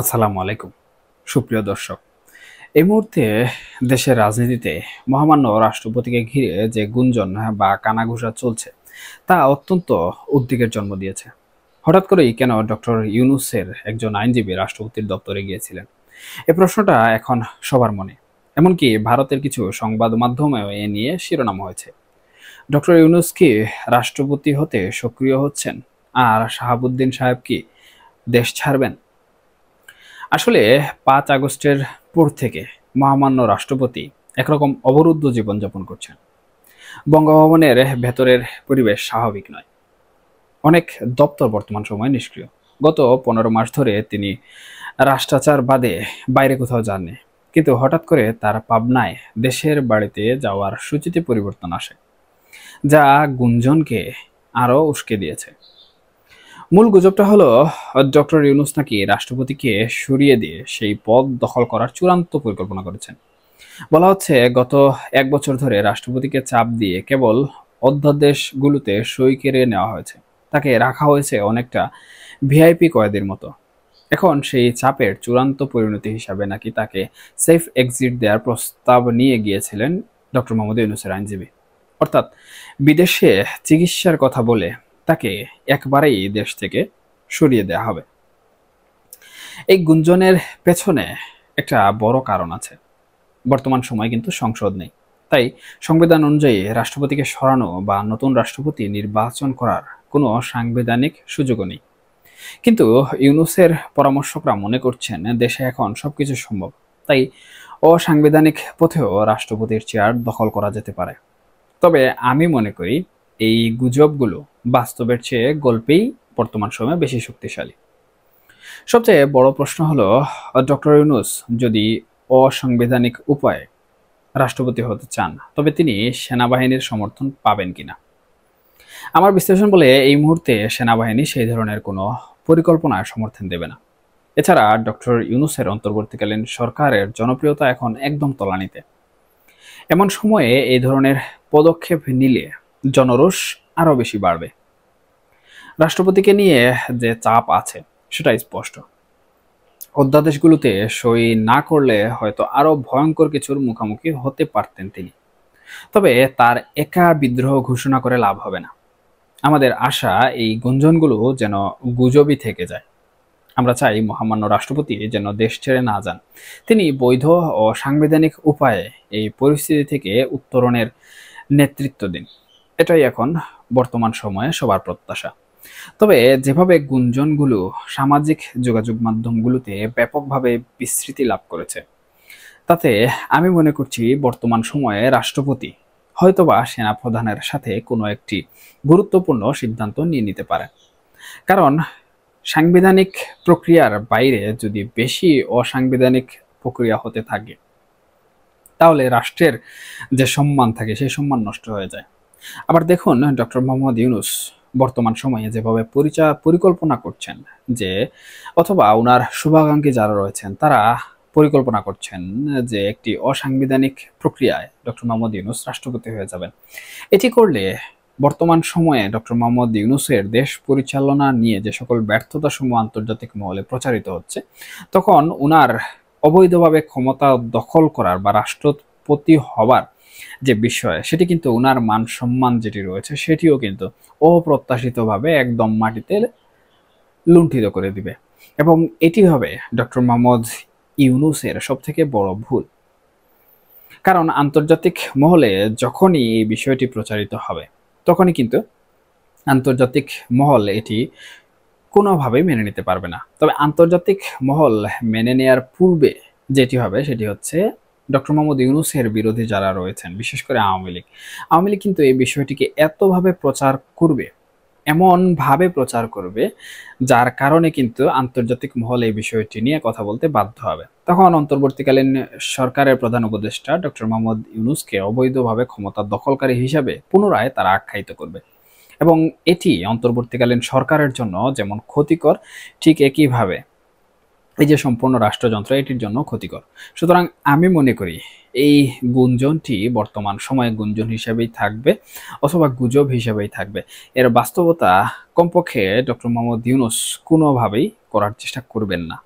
আসসালামু আলাইকুম সুপ্রিয় দর্শক। এই মুহূর্তে দেশের রাজনীতিতে মহামান্য রাষ্ট্রপতিকে ঘিরে যে গুঞ্জন বা কানাঘুষা চলছে তা অত্যন্ত উদ্বেগের জন্ম দিয়েছে। হঠাৎ করেই কেন ডক্টর ইউনূসের একজন আইনজীবী রাষ্ট্রপতির দপ্তরে গিয়েছিলেন, এই প্রশ্নটা এখন সবার মনে। এমনকি ভারতের কিছু সংবাদ মাধ্যমেও এ নিয়ে শিরোনাম হয়েছে। ডক্টর ইউনূস কি রাষ্ট্রপতি হতে সক্রিয় হচ্ছেন, আর শাহাবুদ্দিন সাহেব কি দেশ ছাড়বেন? আসলে 5 আগস্টের পর থেকে মহামান্য রাষ্ট্রপতি একরকম অবরুদ্ধ জীবনযাপন করছেন। বঙ্গভবনের ভেতরের পরিবেশ স্বাভাবিক নয়। অনেক দপ্তর বর্তমান সময়ে নিষ্ক্রিয়। গত 15 মাস ধরে তিনি রাষ্ট্রাচার বাদে বাইরে কোথাও যাননি। কিন্তু হঠাৎ করে তার পাবনায় দেশের বাড়িতে যাওয়ার সূচিতে পরিবর্তন আসে, যা গুঞ্জনকে আরও উস্কে দিয়েছে। মূল গুজবটা হলো ডক্টর ইউনূস নাকি রাষ্ট্রপতিকে সরিয়ে দিয়ে সেই পদ দখল করার চূড়ান্ত পরিকল্পনা করেছেন। বলা হচ্ছে গত 1 বছর ধরে রাষ্ট্রপতিকে চাপ দিয়ে কেবল অধ্যাদেশগুলোতে সই কেড়ে নেওয়া হয়েছে। তাকে রাখা হয়েছে অনেকটা ভিআইপি কয়েদির মতো। এখন সেই চাপের চূড়ান্ত পরিণতি হিসাবে নাকি তাকে সেফ এক্সিট দেওয়ার প্রস্তাব নিয়ে গিয়েছিলেন ডক্টর মোহাম্মদ ইউনূসের আইনজীবী। অর্থাৎ বিদেশে চিকিৎসার কথা বলে তাকে একবারেই দেশ থেকে সরিয়ে দেওয়া হবে। এই গুঞ্জনের পেছনে একটা বড় কারণ আছে। বর্তমান সময় কিন্তু সংসদ নেই। তাই সংবিধান অনুযায়ী রাষ্ট্রপতিকে সরানো বা নতুন রাষ্ট্রপতি নির্বাচন করার কোনো সাংবিধানিক সুযোগও নেই। কিন্তু ইউনূসের পরামর্শকরা মনে করছেন দেশে এখন সবকিছু সম্ভব। তাই অসাংবিধানিক পথেও রাষ্ট্রপতির চেয়ার দখল করা যেতে পারে। তবে আমি মনে করি এই গুজবগুলো বাস্তবের চেয়ে গল্পেই বর্তমান সময়ে বেশি শক্তিশালী। সবচেয়ে বড় প্রশ্ন হলো, ডক্টর ইউনূস যদি অসাংবিধানিক উপায়ে রাষ্ট্রপতি হতে চান তবে তিনি সেনাবাহিনীর সমর্থন পাবেন কিনা। আমার বিশ্লেষণ বলে এই মুহূর্তে সেনাবাহিনী সেই ধরনের কোনো পরিকল্পনার সমর্থন দেবে না। এছাড়া ডক্টর ইউনূসের অন্তর্বর্তীকালীন সরকারের জনপ্রিয়তা এখন একদম তলানিতে। এমন সময়ে এই ধরনের পদক্ষেপ নিলে জনরোষ আরও বেশি বাড়বে। রাষ্ট্রপতিকে নিয়ে যে চাপ আছে সেটা স্পষ্ট। অধ্যাদেশগুলোতে সই না করলে হয়তো আরো ভয়ঙ্কর কিছুর মুখোমুখি হতে পারতেন তিনি। তবে তার একা বিদ্রোহ ঘোষণা করে লাভ হবে না। আমাদের আশা এই গুঞ্জনগুলো যেন গুজবই থেকে যায়। আমরা চাই মহামান্য রাষ্ট্রপতি যেন দেশ ছেড়ে না যান। তিনি বৈধ ও সাংবিধানিক উপায়ে এই পরিস্থিতি থেকে উত্তরণের নেতৃত্ব দিন। এটাই এখন বর্তমান সময়ে সবার প্রত্যাশা। তবে যেভাবে গুঞ্জনগুলো সামাজিক যোগাযোগ মাধ্যমগুলোতে ব্যাপকভাবে বিস্তৃতি লাভ করেছে, তাতে আমি মনে করছি বর্তমান সময়ে রাষ্ট্রপতি হয়তোবা সেনাপ্রধানের সাথে কোনো একটি গুরুত্বপূর্ণ সিদ্ধান্ত নিয়ে নিতে পারে। কারণ সাংবিধানিক প্রক্রিয়ার বাইরে যদি বেশি অসাংবিধানিক প্রক্রিয়া হতে থাকে তাহলে রাষ্ট্রের যে সম্মান থাকে সেই সম্মান নষ্ট হয়ে যায়। আবার দেখুন ডক্টর মোহাম্মদ ইউনূস বর্তমান সময়ে যেভাবে পরিকল্পনা করছেন, যে অথবা ওনার শুভাকাঙ্ক্ষী যারা রয়েছেন তারা পরিকল্পনা করছেন যে একটি অসাংবিধানিক প্রক্রিয়ায় ডক্টর মোহাম্মদ ইউনূস রাষ্ট্রপতি হয়ে যাবেন। এটি করলে বর্তমান সময়ে ডক্টর মোহাম্মদ ইউনূসের দেশ পরিচালনা নিয়ে যে সকল ব্যর্থতা সমূহ আন্তর্জাতিক মহলে প্রচারিত হচ্ছে, তখন ওনার অবৈধভাবে ক্ষমতা দখল করার বা রাষ্ট্রপতি হবার যে বিষয় সেটি কিন্তু উনার মান সম্মান যেটি রয়েছে সেটিও কিন্তু অপ্রত্যাশিতভাবে একদম মাটিতে লুণ্ঠিত করে দিবে। এবং এটি হবে ডক্টর মোহাম্মদ ইউনূসের সবথেকে বড় ভুল। কারণ আন্তর্জাতিক মহলে যখনই এই বিষয়টি প্রচারিত হবে তখনই কিন্তু আন্তর্জাতিক মহল এটি কোনোভাবেই মেনে নিতে পারবে না। তবে আন্তর্জাতিক মহল মেনে নেয়ার পূর্বে যেটি হবে সেটি হচ্ছে ডক্টর মোহাম্মদ ইউনূসের বিরোধী যারা রয়েছেন, বিশেষ করে আওয়ামী লীগ কিন্তু এই বিষয়টিকে এতভাবে প্রচার করবে, এমনভাবে প্রচার করবে যার কারণে কিন্তু আন্তর্জাতিক মহল এই বিষয়টি নিয়ে কথা বলতে বাধ্য হবে। তখন অন্তর্বর্তীকালীন সরকারের প্রধান উপদেষ্টা ডক্টর মোহাম্মদ ইউনূসকে অবৈধভাবে ক্ষমতা দখলকারী হিসাবে পুনরায় তারা আখ্যায়িত করবে। এবং এটি অন্তর্বর্তীকালীন সরকারের জন্য যেমন ক্ষতিকর, ঠিক একইভাবে এই যে সম্পূর্ণ রাষ্ট্রযন্ত্র এটির জন্য ক্ষতিকর। সুতরাং আমি মনে করি এই গুঞ্জনটি বর্তমান সময়ে গুঞ্জন হিসেবেই থাকবে অথবা গুজব হিসেবেই থাকবে। এর বাস্তবতা কমপক্ষে ডক্টর মোহাম্মদ ইউনূস কোনোভাবেই করার চেষ্টা করবেন না।